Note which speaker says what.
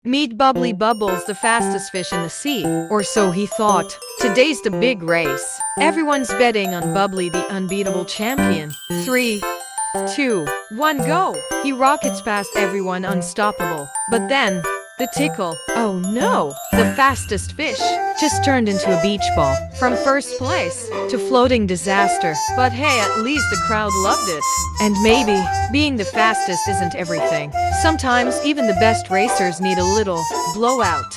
Speaker 1: Meet Bubbly Bubbles, the fastest fish in the sea. Or so he thought. Today's the big race. Everyone's betting on Bubbly, the unbeatable champion. 3, 2, 1, go! He rockets past everyone unstoppable. But then, the tickle. Oh no! The fastest fish just turned into a beach ball. From first place to floating disaster. But hey, at least the crowd loved it. And maybe being the fastest isn't everything. Sometimes even the best racers need a little blowout.